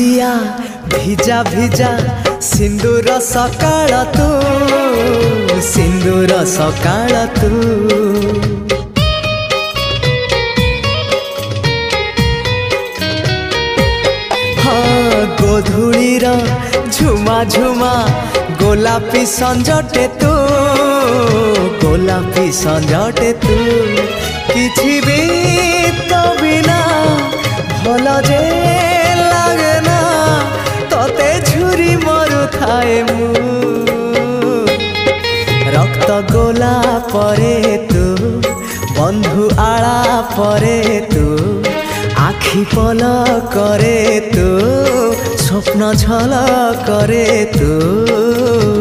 दिया भिजा भिजा सिंदूर सकाळ तू सिंदूर सकाळ तू हाँ गोधूलीर झुमा झुमा गोलापी संजटे तू गोलापी संजटे तू किछि भी तो बिना भल जे लागे ना तोते झुरी मरु थाए मु रक्त गोला परे तू बंधु आला परे तू आखि पल करे तू स्वप्न झल करे तू।